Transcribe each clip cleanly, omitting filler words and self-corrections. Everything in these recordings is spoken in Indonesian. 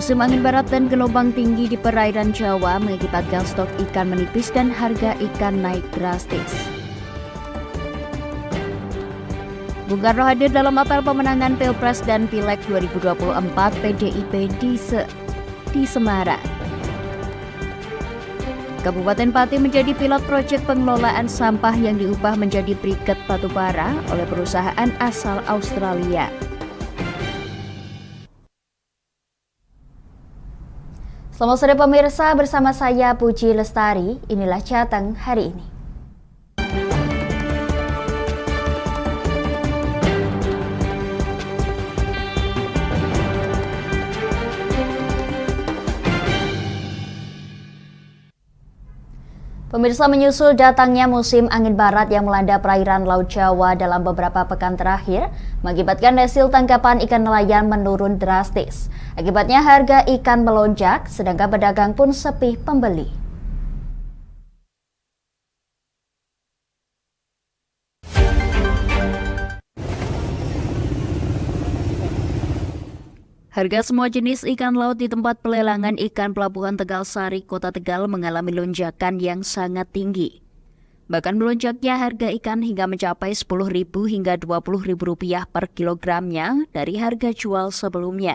Musim angin barat dan gelombang tinggi di perairan Jawa mengakibatkan stok ikan menipis dan harga ikan naik drastis. Bung Karno hadir dalam apel pemenangan Pilpres dan Pileg 2024 PDIP di Semarang. Kabupaten Pati menjadi pilot proyek pengelolaan sampah yang diubah menjadi briket batubara oleh perusahaan asal Australia. Selamat sore pemirsa, bersama saya Puji Lestari, inilah Jateng hari ini. Pemirsa, menyusul datangnya musim angin barat yang melanda perairan Laut Jawa dalam beberapa pekan terakhir, mengakibatkan hasil tangkapan ikan nelayan menurun drastis. Akibatnya harga ikan melonjak, sedangkan pedagang pun sepi pembeli. Harga semua jenis ikan laut di tempat pelelangan ikan Pelabuhan Tegal Sari, Kota Tegal mengalami lonjakan yang sangat tinggi. Bahkan melonjaknya harga ikan hingga mencapai Rp10.000 hingga Rp20.000 per kilogramnya dari harga jual sebelumnya.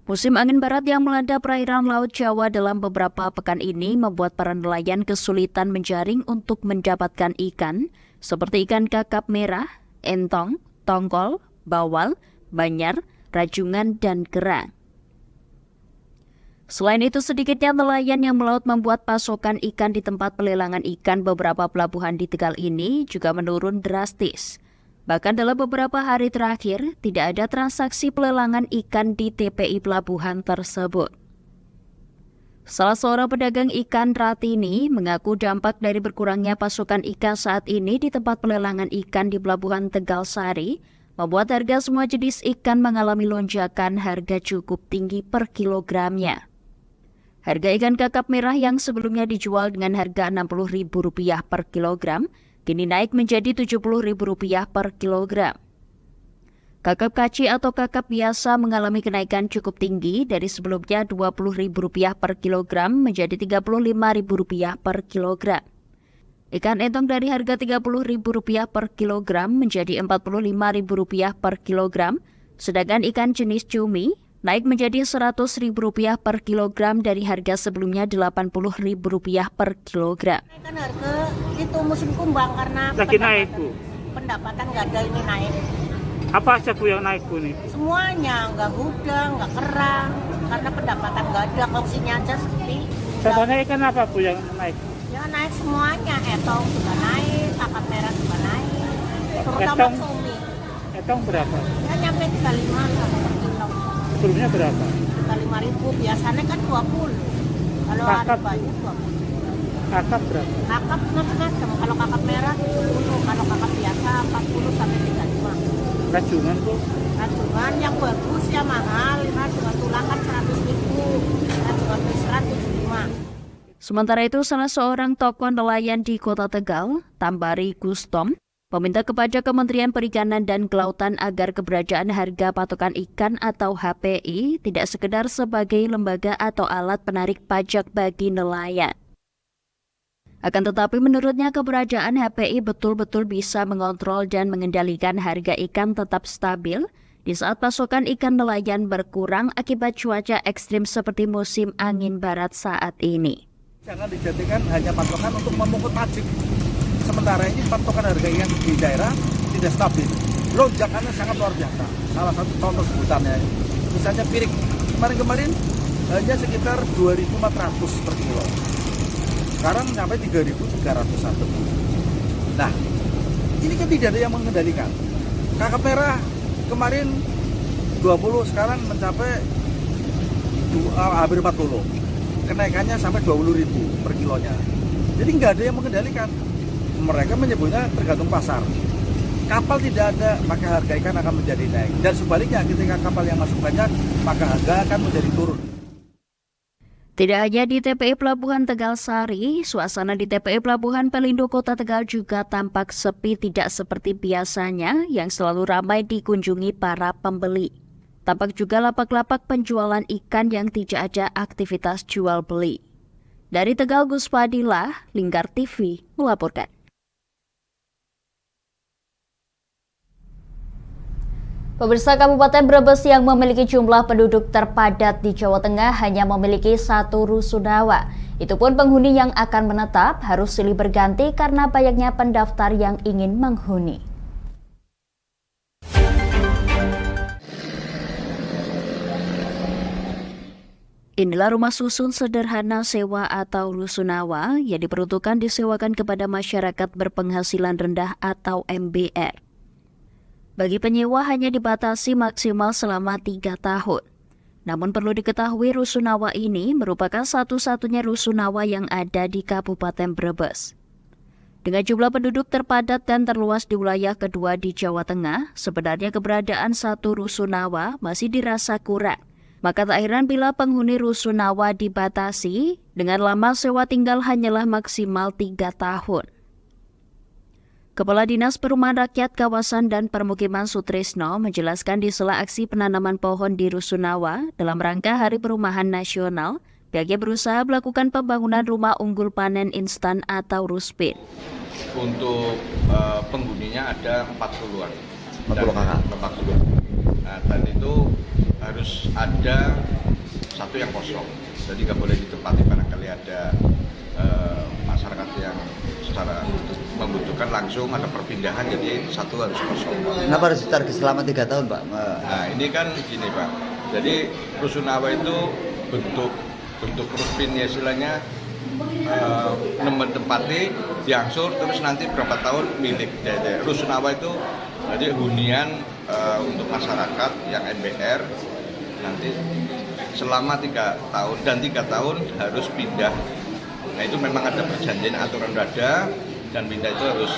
Musim angin barat yang melanda perairan Laut Jawa dalam beberapa pekan ini membuat para nelayan kesulitan menjaring untuk mendapatkan ikan seperti ikan kakap merah, entong, tongkol, bawal, banyar, rajungan, dan kerang. Selain itu, sedikitnya nelayan yang melaut membuat pasokan ikan di tempat pelelangan ikan beberapa pelabuhan di Tegal ini juga menurun drastis. Bahkan dalam beberapa hari terakhir, tidak ada transaksi pelelangan ikan di TPI pelabuhan tersebut. Salah seorang pedagang ikan Ratini mengaku dampak dari berkurangnya pasokan ikan saat ini di tempat pelelangan ikan di Pelabuhan Tegal Sari membuat harga semua jenis ikan mengalami lonjakan harga cukup tinggi per kilogramnya. Harga ikan kakap merah yang sebelumnya dijual dengan harga Rp60.000 per kilogram, kini naik menjadi Rp70.000 per kilogram. Kakap kaci atau kakap biasa mengalami kenaikan cukup tinggi dari sebelumnya Rp20.000 per kilogram menjadi Rp35.000 per kilogram. Ikan entong dari harga Rp30.000 per kilogram menjadi Rp45.000 per kilogram, sedangkan ikan jenis cumi naik menjadi Rp100.000 per kilogram dari harga sebelumnya Rp80.000 per kilogram. Kan harga itu musim kumbang karena lagi naik, Bu. Pendapatan nggak ada ini naik. Apa aja, Bu, yang naik, Bu, nih? Semuanya, nggak gudang, nggak kerang, karena pendapatan nggak ada, kongsinya aja sepi. Contohnya ikan apa, Bu, yang naik? Ya naik semuanya, etong juga naik, kakap merah juga naik, terutama Etong? cumi. Etong berapa? Ya nyampe 35 lah per kilo. Sebelumnya berapa? 35.000, biasanya kan 20. Kalau ada Kakap? banyak 20. Kakap berapa? Kakap macam-macam, kalau kakap merah 70, kalau kakap biasa 40 sampai 35. Rajungan, Bu? Rajungan yang bagus ya mahal, rajungan tulang kan 100.000, rajungan bis 175. Sementara itu, salah seorang tokoh nelayan di Kota Tegal, Tambari Gustom, meminta kepada Kementerian Perikanan dan Kelautan agar keberadaan harga patokan ikan atau HPI tidak sekedar sebagai lembaga atau alat penarik pajak bagi nelayan. Akan tetapi menurutnya keberadaan HPI betul-betul bisa mengontrol dan mengendalikan harga ikan tetap stabil di saat pasokan ikan nelayan berkurang akibat cuaca ekstrim seperti musim angin barat saat ini. Jangan dijadikan hanya patokan untuk memungut pajak. Sementara ini patokan harga ikan di daerah tidak stabil. Lonjakannya sangat luar biasa. Salah satu contoh sebutannya, misalnya pirik. Kemarin-kemarin hanya sekitar 2.400 per kilo. Sekarang sampai 3.300 Nah, ini kan tidak ada yang mengendalikan. Kakap merah kemarin 20, sekarang mencapai hampir 40. Kenaikannya sampai 20.000 per kilonya. Jadi nggak ada yang mengendalikan. Mereka menyebutnya tergantung pasar. Kapal tidak ada, maka harga ikan akan menjadi naik. Dan sebaliknya, ketika kapal yang masuk banyak, maka harga akan menjadi turun. Tidak hanya di TPI Pelabuhan Tegal Sari, suasana di TPI Pelabuhan Pelindo Kota Tegal juga tampak sepi, tidak seperti biasanya yang selalu ramai dikunjungi para pembeli. Tampak juga lapak-lapak penjualan ikan yang tidak ada aktivitas jual beli. Dari Tegal, Gus Fadilah, Lingkar TV melaporkan. Pemirsa, Kabupaten Brebes yang memiliki jumlah penduduk terpadat di Jawa Tengah hanya memiliki 1 rusunawa. Itu pun penghuni yang akan menetap harus silih berganti karena banyaknya pendaftar yang ingin menghuni. Inilah rumah susun sederhana sewa atau rusunawa yang diperuntukkan disewakan kepada masyarakat berpenghasilan rendah atau MBR. Bagi penyewa hanya dibatasi maksimal selama 3 tahun. Namun perlu diketahui rusunawa ini merupakan satu-satunya rusunawa yang ada di Kabupaten Brebes. Dengan jumlah penduduk terpadat dan terluas di wilayah kedua di Jawa Tengah, sebenarnya keberadaan satu rusunawa masih dirasa kurang. Maka tak heran bila penghuni rusunawa dibatasi dengan lama sewa tinggal hanyalah maksimal 3 tahun. Kepala Dinas Perumahan Rakyat Kawasan dan Permukiman Sutrisno menjelaskan di sela aksi penanaman pohon di rusunawa dalam rangka Hari Perumahan Nasional, pihaknya berusaha melakukan pembangunan rumah unggul panen instan atau ruspin. Untuk penghuninya ada 40-an. 40. Nah, dan itu harus ada satu yang kosong, jadi nggak boleh ditempati barangkali ada masyarakat yang secara membutuhkan langsung ada perpindahan, jadi satu harus kosong. Kenapa harus ditarget selama 3 tahun, Pak? Nah, ini kan gini, Pak, jadi rusunawa itu bentuk ruspinnya istilahnya menempati diangsur terus nanti berapa tahun milik. Jadi rusunawa itu jadi hunian untuk masyarakat yang MBR nanti selama 3 tahun dan 3 tahun harus pindah. Nah, itu memang ada perjanjian aturan ada dan pindah itu harus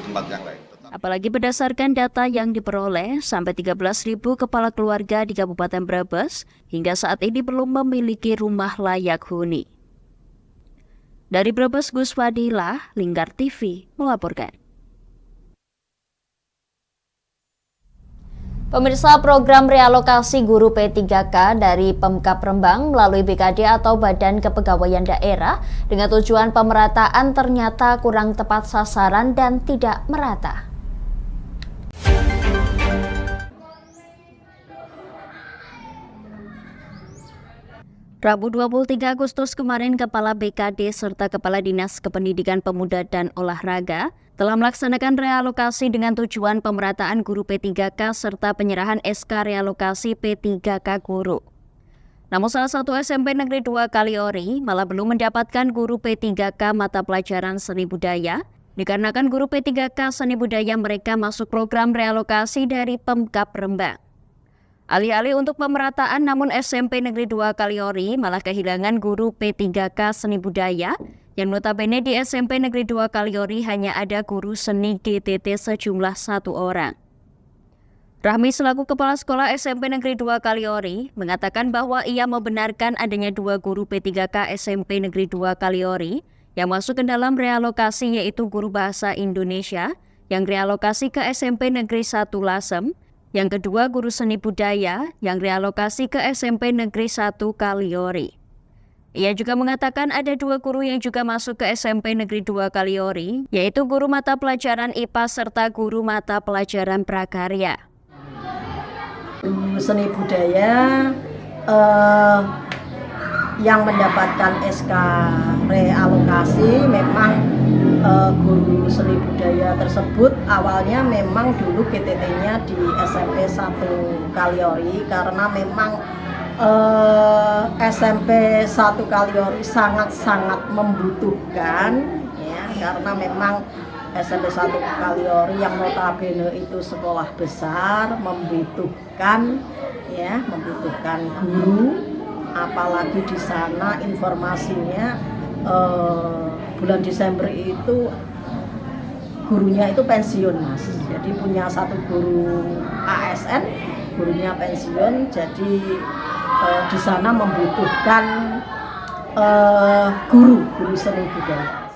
tempat yang lain. Apalagi berdasarkan data yang diperoleh, sampai 13.000 kepala keluarga di Kabupaten Brebes hingga saat ini belum memiliki rumah layak huni. Dari Brebes, Gus Fadilah, Lingkar TV melaporkan. Pemirsa, program realokasi guru P3K dari Pemkab Rembang melalui BKD atau Badan Kepegawaian Daerah dengan tujuan pemerataan ternyata kurang tepat sasaran dan tidak merata. Rabu 23 Agustus kemarin, Kepala BKD serta Kepala Dinas Kependidikan Pemuda dan Olahraga telah melaksanakan realokasi dengan tujuan pemerataan guru P3K serta penyerahan SK realokasi P3K guru. Namun salah satu SMP Negeri 2 Kaliori malah belum mendapatkan guru P3K mata pelajaran seni budaya, dikarenakan guru P3K seni budaya mereka masuk program realokasi dari Pemkab Rembang. Alih-alih untuk pemerataan, namun SMP Negeri 2 Kaliori malah kehilangan guru P3K seni budaya, yang notabene di SMP Negeri 2 Kaliori hanya ada guru seni GTT sejumlah 1 orang. Rahmi selaku Kepala Sekolah SMP Negeri 2 Kaliori mengatakan bahwa ia membenarkan adanya 2 guru P3K SMP Negeri 2 Kaliori yang masuk ke dalam realokasi, yaitu guru Bahasa Indonesia yang realokasi ke SMP Negeri 1 Lasem, yang kedua guru seni budaya yang realokasi ke SMP Negeri 1 Kaliori. Ia juga mengatakan ada 2 guru yang juga masuk ke SMP Negeri 2 Kaliori, yaitu guru mata pelajaran IPA serta guru mata pelajaran prakarya. Guru seni budaya yang mendapatkan SK realokasi memang guru seni budaya tersebut awalnya memang dulu GTT-nya di SMP 1 Kaliori, karena memang SMP 1 Kaliori sangat-sangat membutuhkan, ya, karena memang SMP 1 Kaliori yang notabene itu sekolah besar membutuhkan guru, apalagi di sana informasinya bulan Desember itu gurunya itu pensiun, Mas. Jadi punya 1 guru ASN, gurunya pensiun, jadi di sana membutuhkan guru seni budaya.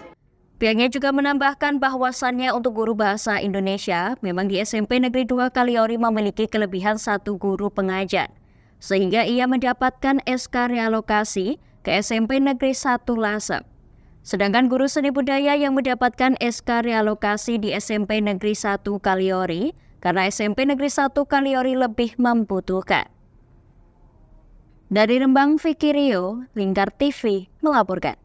Pihaknya juga menambahkan bahwasannya untuk guru bahasa Indonesia, memang di SMP Negeri 2 Kaliori memiliki kelebihan 1 guru pengajar, sehingga ia mendapatkan SK realokasi ke SMP Negeri 1 Lasem. Sedangkan guru seni budaya yang mendapatkan SK realokasi di SMP Negeri 1 Kaliori, karena SMP Negeri 1 Kaliori lebih membutuhkan. Dari Rembang, Vicky Rio, Lingkar TV melaporkan.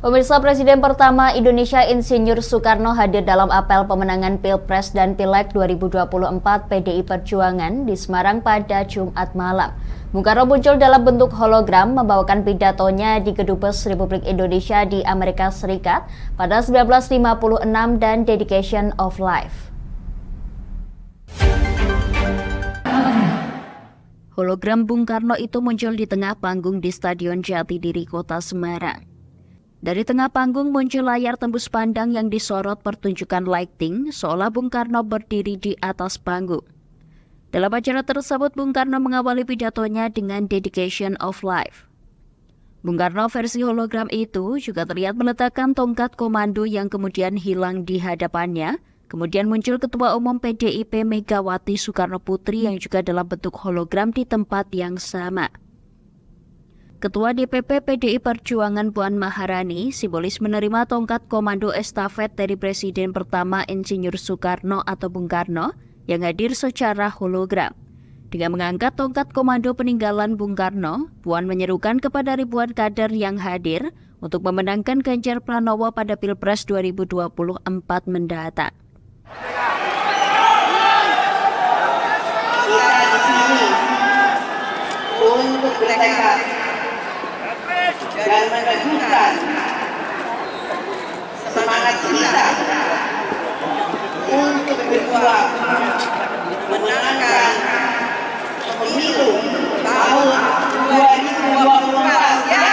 Pemirsa, Presiden pertama Indonesia Insinyur Soekarno hadir dalam apel pemenangan Pilpres dan Pileg 2024 PDI Perjuangan di Semarang pada Jumat malam. Bung Karno muncul dalam bentuk hologram membawakan pidatonya di Kedubes Republik Indonesia di Amerika Serikat pada 1956 dan Dedication of Life. Hologram Bung Karno itu muncul di tengah panggung di Stadion Jatidiri, Kota Semarang. Dari tengah panggung muncul layar tembus pandang yang disorot pertunjukan lighting seolah Bung Karno berdiri di atas panggung. Dalam acara tersebut, Bung Karno mengawali pidatonya dengan Dedication of Life. Bung Karno versi hologram itu juga terlihat meletakkan tongkat komando yang kemudian hilang di hadapannya. Kemudian muncul Ketua Umum PDIP Megawati Soekarno Putri yang juga dalam bentuk hologram di tempat yang sama. Ketua DPP PDI Perjuangan Puan Maharani simbolis menerima tongkat komando estafet dari Presiden pertama Insinyur Soekarno atau Bung Karno yang hadir secara hologram. Dengan mengangkat tongkat komando peninggalan Bung Karno, Puan menyerukan kepada ribuan kader yang hadir untuk memenangkan Ganjar Pranowo pada Pilpres 2024 mendatang. Untuk bertekad dan menunjukkan semangat kita untuk berjuang menangkan pemilu tahun 2024 ya.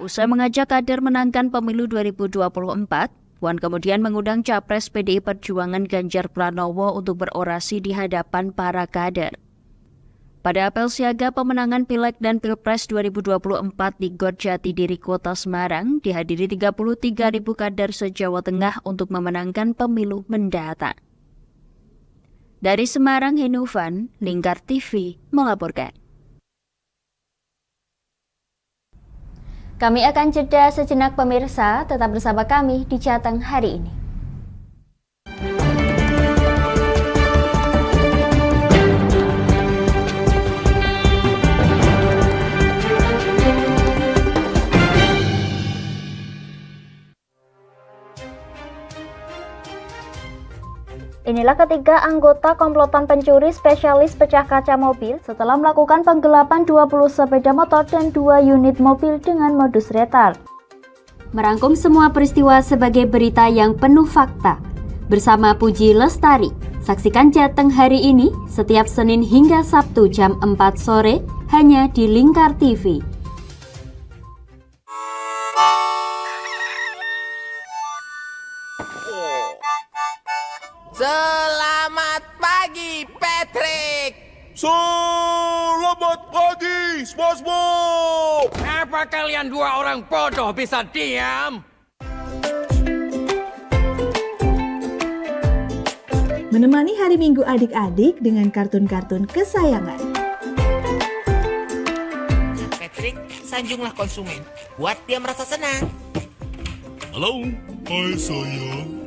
Usai mengajak kader menangkan pemilu 2024, Puan kemudian mengundang Capres PDI Perjuangan Ganjar Pranowo untuk berorasi di hadapan para kader. Pada apel siaga pemenangan Pileg dan Pilpres 2024 di GOR Jatidiri, Kota Semarang, dihadiri 33.000 kader se-Jawa Tengah untuk memenangkan pemilu mendatang. Dari Semarang, Hinufan, Lingkar TV melaporkan. Kami akan jeda sejenak pemirsa, tetap bersama kami di Jateng hari ini. Inilah ketiga anggota komplotan pencuri spesialis pecah kaca mobil setelah melakukan penggelapan 20 sepeda motor dan 2 unit mobil dengan modus retard. Merangkum semua peristiwa sebagai berita yang penuh fakta. Bersama Puji Lestari, saksikan Jateng hari ini setiap Senin hingga Sabtu jam 4 sore hanya di Lingkar TV. Selamat pagi, Patrick. Selamat pagi, SpongeBob. Apa kalian dua orang bodoh bisa diam? Menemani hari Minggu adik-adik dengan kartun-kartun kesayangan. Patrick, sanjunglah konsumen. Buat dia merasa senang. Halo, hai sayang.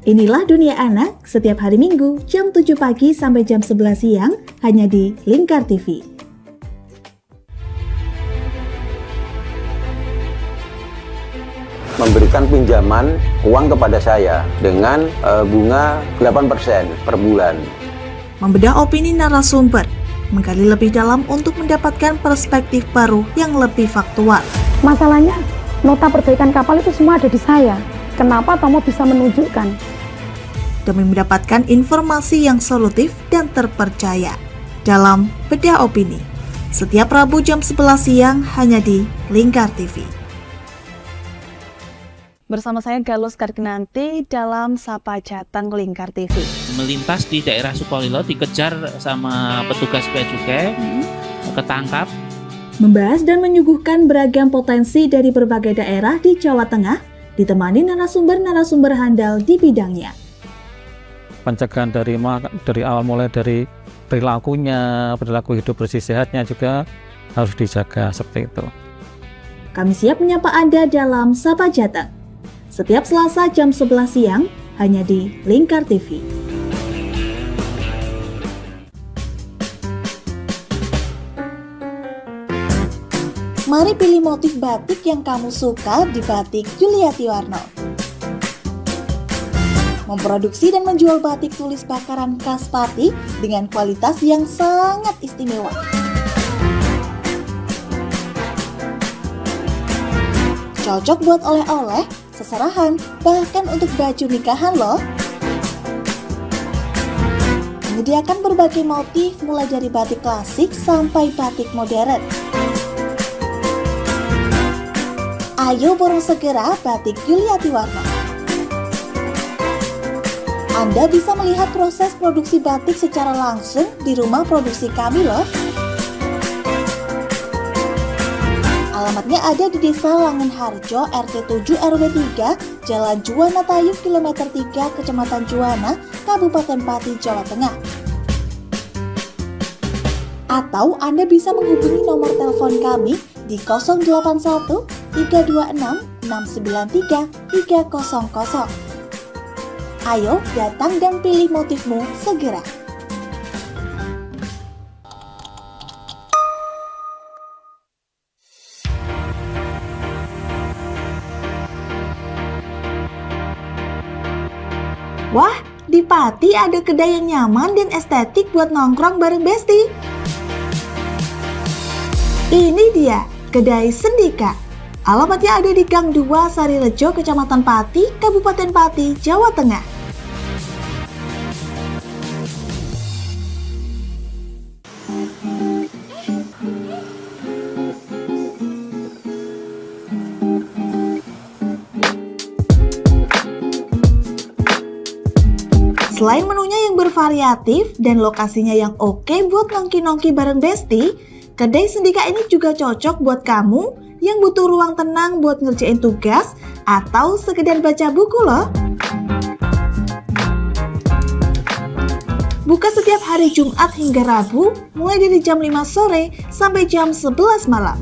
Inilah Dunia Anak setiap hari Minggu jam 7 pagi sampai jam 11 siang hanya di Lingkar TV. Memberikan pinjaman uang kepada saya dengan bunga 8% per bulan. Membedah opini narasumber, menggali lebih dalam untuk mendapatkan perspektif baru yang lebih faktual. Masalahnya, nota perbaikan kapal itu semua ada di saya. Kenapa Tomo bisa menunjukkan? Demi mendapatkan informasi yang solutif dan terpercaya dalam Bedah Opini. Setiap Rabu jam 11 siang hanya di Lingkar TV. Bersama saya Galus Karginanti dalam Sapa Jateng Lingkar TV. Melintas di daerah Sukolilo dikejar sama petugas bea cukai, ketangkap. Membahas dan menyuguhkan beragam potensi dari berbagai daerah di Jawa Tengah, ditemani narasumber-narasumber handal di bidangnya. Pencegahan dari awal mulai dari perilaku hidup bersih sehatnya juga harus dijaga seperti itu. Kami siap menyapa Anda dalam Sapa Jateng. Setiap Selasa jam 11 siang, hanya di Lingkar TV. Mari pilih motif batik yang kamu suka di Batik Yuliati Warno. Memproduksi dan menjual batik tulis bakaran khas Pati dengan kualitas yang sangat istimewa. Cocok buat oleh-oleh, seserahan, bahkan untuk baju nikahan loh. Menyediakan berbagai motif mulai dari batik klasik sampai batik modern. Ayo borong segera Batik Yuliati Warno. Anda bisa melihat proses produksi batik secara langsung di rumah produksi kami loh. Alamatnya ada di Desa Langenharjo, RT 7 RW 3, Jalan Juwana Tayu, Kilometer 3, Kecamatan Juwana, Kabupaten Pati, Jawa Tengah. Atau Anda bisa menghubungi nomor telepon kami di 081 326 693 300. Ayo datang dan pilih motifmu segera. Wah, di Pati ada kedai yang nyaman dan estetik buat nongkrong bareng Besti. Ini dia, Kedai Sendika. Alamatnya ada di Gang 2 Sarirejo, Kecamatan Pati, Kabupaten Pati, Jawa Tengah. Selain menunya yang bervariatif dan lokasinya yang oke buat nongki-nongki bareng Besti, Kedai Sendika ini juga cocok buat kamu yang butuh ruang tenang buat ngerjain tugas atau sekedar baca buku loh. Buka setiap hari Jumat hingga Rabu, mulai dari jam 5 sore sampai jam 11 malam.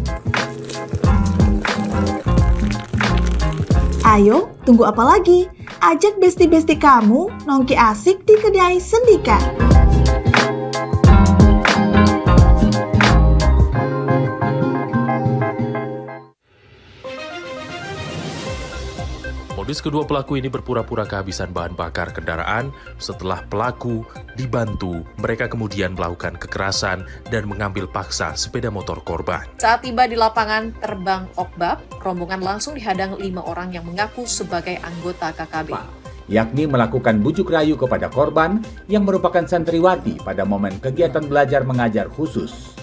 Ayo, tunggu apa lagi? Ajak besti-besti kamu nongki asik di Kedai Sendika. Modus kedua pelaku ini berpura-pura kehabisan bahan bakar kendaraan. Setelah pelaku dibantu, mereka kemudian melakukan kekerasan dan mengambil paksa sepeda motor korban. Saat tiba di lapangan terbang Okbab, rombongan langsung dihadang 5 orang yang mengaku sebagai anggota KKB. Yakni melakukan bujuk rayu kepada korban yang merupakan santriwati pada momen kegiatan belajar mengajar khusus.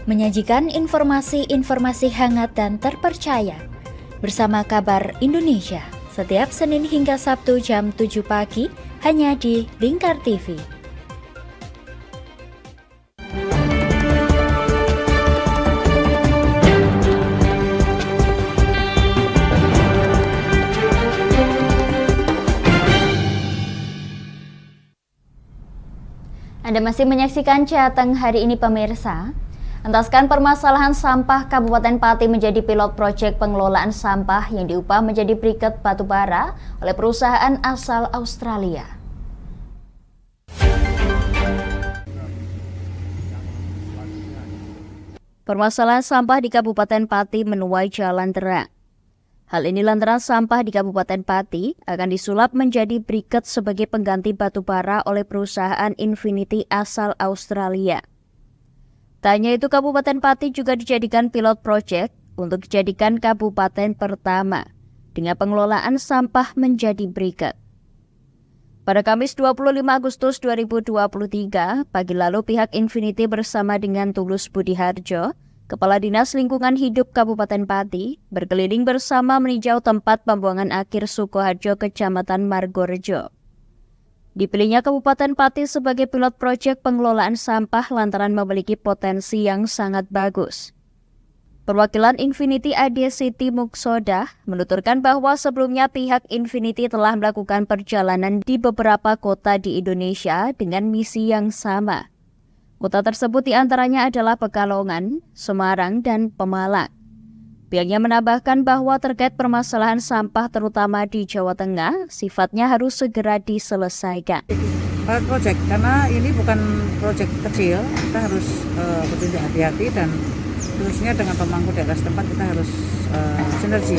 Menyajikan informasi-informasi hangat dan terpercaya bersama Kabar Indonesia setiap Senin hingga Sabtu jam 7 pagi hanya di Lingkar TV. Anda masih menyaksikan Jateng hari ini pemirsa. Entaskan permasalahan sampah Kabupaten Pati menjadi pilot proyek pengelolaan sampah yang diupah menjadi briket batubara oleh perusahaan asal Australia. Permasalahan sampah di Kabupaten Pati menuai jalan terang. Hal ini lantaran sampah di Kabupaten Pati akan disulap menjadi briket sebagai pengganti batubara oleh perusahaan Infinity asal Australia. Tak hanya itu, Kabupaten Pati juga dijadikan pilot project untuk dijadikan kabupaten pertama dengan pengelolaan sampah menjadi briket. Pada Kamis 25 Agustus 2023, pagi lalu pihak Infinity bersama dengan Tulus Budi Harjo Kepala Dinas Lingkungan Hidup Kabupaten Pati berkeliling bersama meninjau tempat pembuangan akhir Sukoharjo, Kecamatan Margorejo. Dipilihnya Kabupaten Pati sebagai pilot proyek pengelolaan sampah lantaran memiliki potensi yang sangat bagus. Perwakilan Infinity AD Siti Muksodah menuturkan bahwa sebelumnya pihak Infinity telah melakukan perjalanan di beberapa kota di Indonesia dengan misi yang sama. Kota tersebut diantaranya adalah Pekalongan, Semarang, dan Pemalang. Pihaknya menambahkan bahwa terkait permasalahan sampah terutama di Jawa Tengah, sifatnya harus segera diselesaikan. Proyek, karena ini bukan proyek kecil, kita harus betul-betul hati-hati dan khususnya dengan pemangku daerah setempat kita harus sinergi.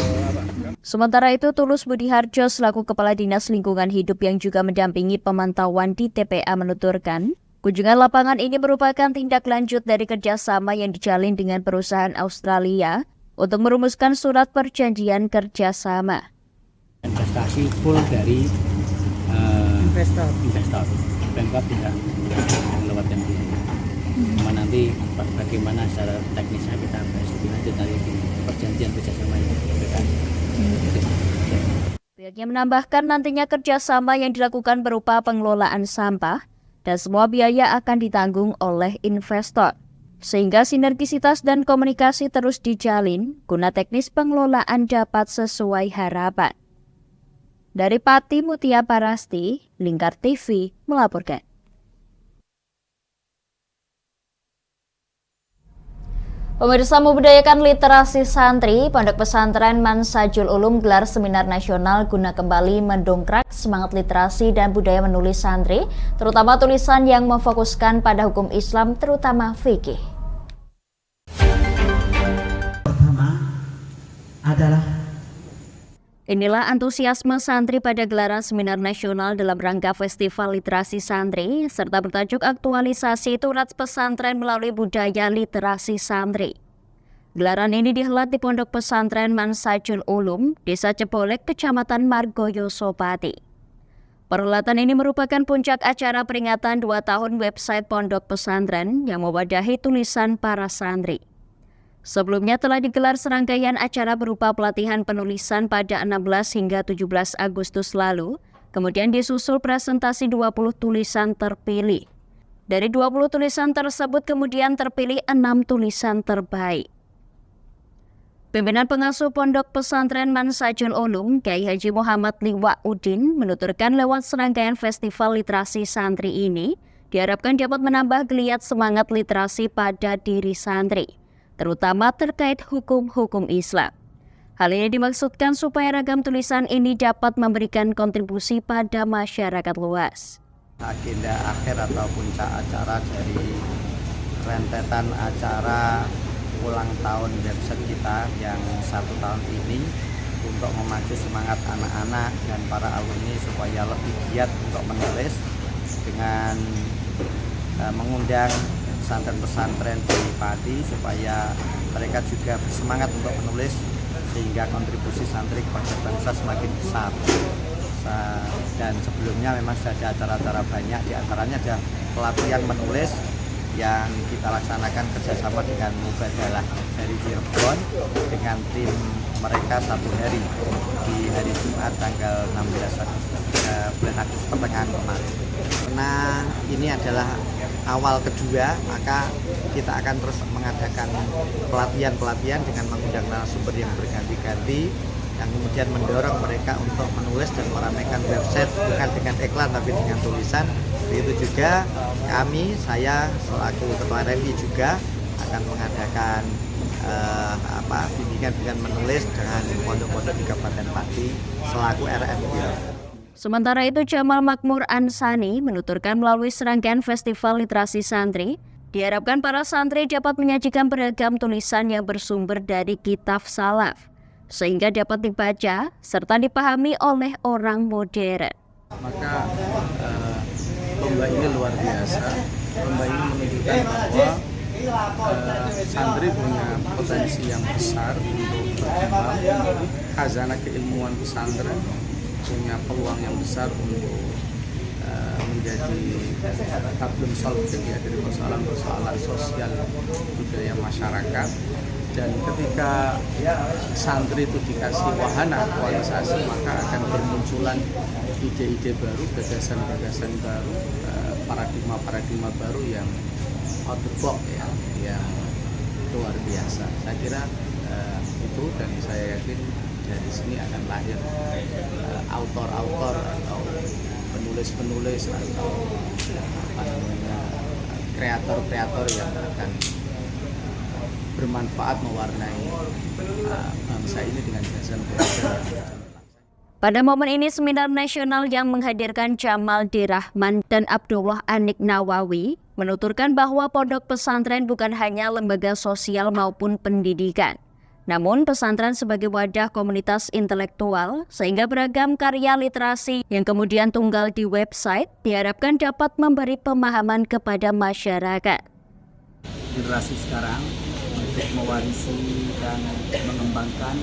Sementara itu, Tulus Budiharjo selaku Kepala Dinas Lingkungan Hidup yang juga mendampingi pemantauan di TPA menuturkan, kunjungan lapangan ini merupakan tindak lanjut dari kerjasama yang dijalin dengan perusahaan Australia untuk merumuskan surat perjanjian kerjasama. Investasi full dari investor. Pemkab tidak melewatkan biaya. Cuma nanti bagaimana secara teknisnya kita bahas lebih lanjut dari perjanjian kerjasama ini. Pihaknya menambahkan nantinya kerjasama yang dilakukan berupa pengelolaan sampah dan semua biaya akan ditanggung oleh investor. Sehingga sinergisitas dan komunikasi terus dijalin guna teknis pengelolaan dapat sesuai harapan. Dari Pati, Mutia Parasti, Lingkar TV melaporkan. Pemirsa, membudayakan literasi santri, Pondok Pesantren Mansajul Ulum gelar seminar nasional guna kembali mendongkrak semangat literasi dan budaya menulis santri, terutama tulisan yang memfokuskan pada hukum Islam, terutama fikih. Pertama adalah Inilah antusiasme santri pada gelaran seminar nasional dalam rangka Festival Literasi Santri serta bertajuk aktualisasi tunas pesantren melalui budaya literasi santri. Gelaran ini dihelat di Pondok Pesantren Mansajul Ulum, Desa Cebolek, Kecamatan Margoyoso, Pati. Perhelatan ini merupakan puncak acara peringatan 2 tahun website Pondok Pesantren yang mewadahi tulisan para santri. Sebelumnya telah digelar serangkaian acara berupa pelatihan penulisan pada 16 hingga 17 Agustus lalu, kemudian disusul presentasi 20 tulisan terpilih. Dari 20 tulisan tersebut kemudian terpilih 6 tulisan terbaik. Pimpinan Pengasuh Pondok Pesantren Mansajul Ulum, Kyai Haji Muhammad Liwa Udin, menuturkan lewat serangkaian Festival Literasi Santri ini, diharapkan dapat menambah geliat semangat literasi pada diri santri, terutama terkait hukum-hukum Islam. Hal ini dimaksudkan supaya ragam tulisan ini dapat memberikan kontribusi pada masyarakat luas. Agenda akhir atau puncak acara dari rentetan acara ulang tahun website kita yang 1 tahun ini untuk memacu semangat anak-anak dan para alumni supaya lebih giat untuk menulis dengan mengundang pesantren-pesantren di Pati supaya mereka juga bersemangat untuk menulis sehingga kontribusi santri kepada bangsa semakin besar. Dan sebelumnya memang sudah ada acara-acara banyak, diantaranya ada pelatihan menulis yang kita laksanakan kerjasama dengan Mubadalah dari Cirebon dengan tim mereka 1 hari di hari Jumat tanggal 16 bulan Agustus pertengahan kemarin. Karena ini adalah awal kedua, maka kita akan terus mengadakan pelatihan-pelatihan dengan mengundang narasumber yang berganti-ganti yang kemudian mendorong mereka untuk menulis dan meramaikan website bukan dengan iklan tapi dengan tulisan. Begitu juga kami, saya selaku Ketua RMI juga akan mengadakan bimbingan menulis dengan pondok-pondok di Kabupaten Pati selaku RMI. Sementara itu, Jamal Makmur Ansani menuturkan melalui serangkaian Festival Literasi Santri, diharapkan para santri dapat menyajikan beragam tulisan yang bersumber dari kitab salaf, sehingga dapat dibaca serta dipahami oleh orang modern. Maka lomba ini luar biasa. Lomba ini menunjukkan bahwa santri punya potensi yang besar untuk berkembang, khazanah keilmuan pesantren punya peluang yang besar untuk menjadi problem solving ya dari persoalan-persoalan sosial budaya masyarakat. Dan ketika santri itu dikasih wahana aktualisasi, maka akan bermunculan ide-ide baru, gagasan-gagasan baru, paradigma-paradigma baru yang out the box ya, yang luar biasa. Saya kira itu, dan saya yakin dari sini akan lahir autor-autor atau penulis-penulis atau kreator-kreator yang akan bermanfaat mewarnai bangsa ini dengan gagasan-gagasan. Pada momen ini, seminar nasional yang menghadirkan Jamal Dirahman dan Abdullah Anik Nawawi menuturkan bahwa pondok pesantren bukan hanya lembaga sosial maupun pendidikan, namun pesantren sebagai wadah komunitas intelektual, sehingga beragam karya literasi yang kemudian tunggal di website diharapkan dapat memberi pemahaman kepada masyarakat. Generasi sekarang untuk mewarisi dan mengembangkan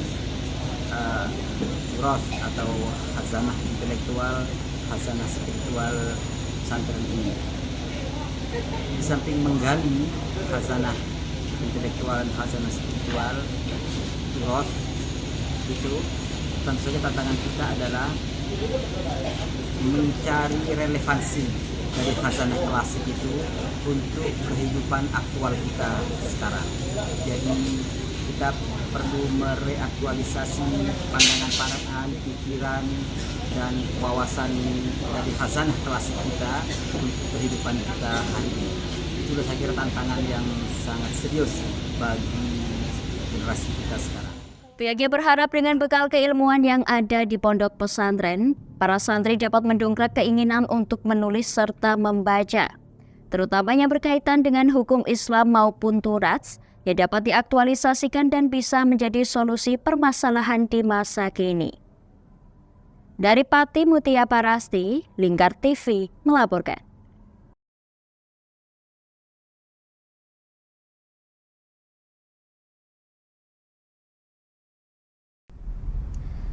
growth atau khazanah intelektual, khazanah spiritual pesantren ini. Di samping menggali khazanah intelektual dan khazanah spiritual growth itu, tentu saja tantangan kita adalah mencari relevansi dari khazanah klasik itu untuk kehidupan aktual kita sekarang. Jadi kita perlu mereaktualisasi pandangan-pandangan, pikiran, dan wawasan dari khazanah klasik kita untuk kehidupan kita hari ini. Itulah saya kira tantangan yang sangat serius bagi generasi kita sekarang. Pihaknya berharap dengan bekal keilmuan yang ada di pondok pesantren, para santri dapat mendongkrak keinginan untuk menulis serta membaca, terutama yang berkaitan dengan hukum Islam maupun Turats, yang dapat diaktualisasikan dan bisa menjadi solusi permasalahan di masa kini. Dari Pati Mutia Parasti, Lingkar TV melaporkan.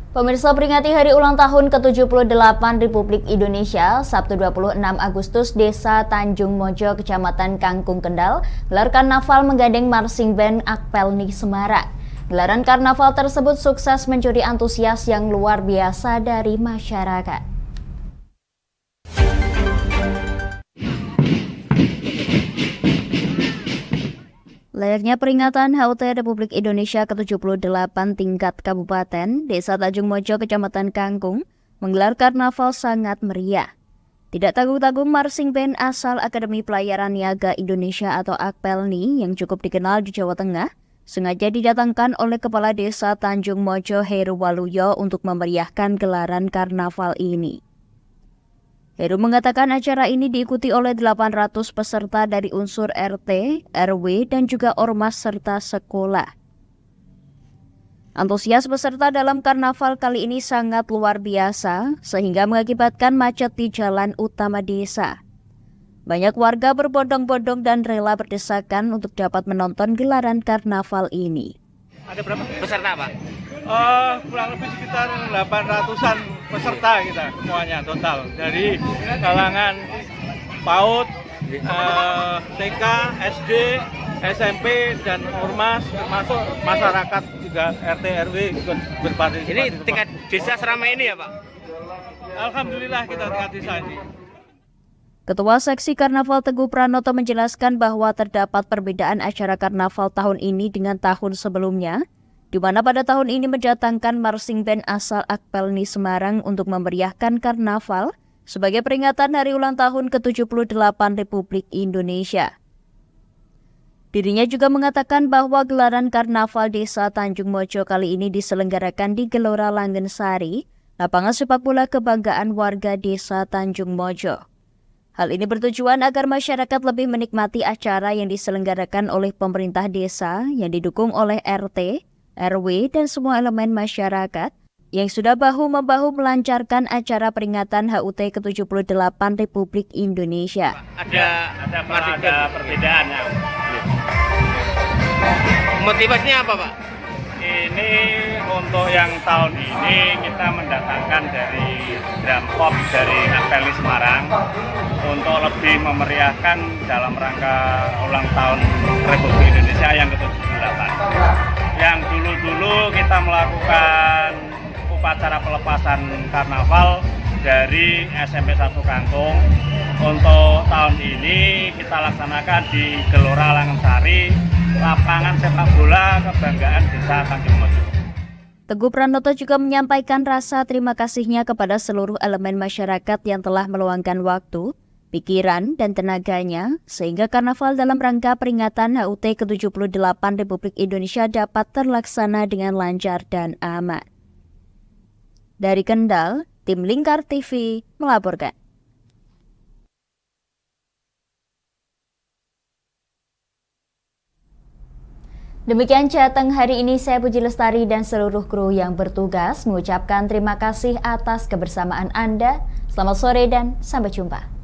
Pemirsa, peringati hari ulang tahun ke-78 Republik Indonesia, Sabtu 26 Agustus, Desa Tanjung Mojo, Kecamatan Kangkung Kendal, gelar karnaval menggandeng marching band Akpelni Semarang. Gelaran karnaval tersebut sukses mencuri antusias yang luar biasa dari masyarakat. Layaknya peringatan HUT Republik Indonesia ke-78 tingkat Kabupaten, Desa Tanjung Mojo, Kecamatan Kangkung, menggelar karnaval sangat meriah. Tidak tanggung-tanggung, marching band asal Akademi Pelayaran Niaga Indonesia atau Akpelni yang cukup dikenal di Jawa Tengah, sengaja didatangkan oleh Kepala Desa Tanjung Mojo Heru Waluyo untuk memeriahkan gelaran karnaval ini. Heru mengatakan acara ini diikuti oleh 800 peserta dari unsur RT, RW, dan juga ormas serta sekolah. Antusias peserta dalam karnaval kali ini sangat luar biasa, sehingga mengakibatkan macet di jalan utama desa. Banyak warga berbondong-bondong dan rela berdesakan untuk dapat menonton gelaran karnaval ini. Ada berapa peserta, Pak? Kurang lebih sekitar 800-an peserta kita semuanya total. Dari kalangan PAUD, TK, SD, SMP, dan ormas, termasuk masyarakat juga RT RW ikut berpartisipasi. Ini tingkat desa seramai ini ya, Pak? Alhamdulillah kita tingkat desa ini. Ketua Seksi Karnaval Teguh Pranoto menjelaskan bahwa terdapat perbedaan acara karnaval tahun ini dengan tahun sebelumnya, di mana pada tahun ini mendatangkan marching band asal Akpelni Semarang untuk memeriahkan karnaval sebagai peringatan hari ulang tahun ke-78 Republik Indonesia. Dirinya juga mengatakan bahwa gelaran karnaval Desa Tanjung Mojo kali ini diselenggarakan di Gelora Langensari, lapangan sepak bola kebanggaan warga Desa Tanjung Mojo. Hal ini bertujuan agar masyarakat lebih menikmati acara yang diselenggarakan oleh pemerintah desa yang didukung oleh RT, RW, dan semua elemen masyarakat yang sudah bahu-membahu melancarkan acara peringatan HUT ke-78 Republik Indonesia. Ada perbedaan ya. Motivasinya apa, Pak? Ini untuk yang tahun ini kita mendatangkan dari drum pop dari Apeli Semarang untuk lebih memeriahkan dalam rangka ulang tahun Republik Indonesia yang ke-78. Yang dulu-dulu kita melakukan upacara pelepasan karnaval dari SMP 1 Kangkung. Untuk tahun ini kita laksanakan di Gelora Langgensari, lapangan sepak bola kebanggaan Desa Tanjung Mojo. Teguh Pranoto juga menyampaikan rasa terima kasihnya kepada seluruh elemen masyarakat yang telah meluangkan waktu, pikiran, dan tenaganya sehingga karnaval dalam rangka peringatan HUT ke-78 Republik Indonesia dapat terlaksana dengan lancar dan aman. Dari Kendal, tim Lingkar TV melaporkan. Demikian Jateng hari ini, saya Puji Lestari dan seluruh kru yang bertugas mengucapkan terima kasih atas kebersamaan Anda. Selamat sore dan sampai jumpa.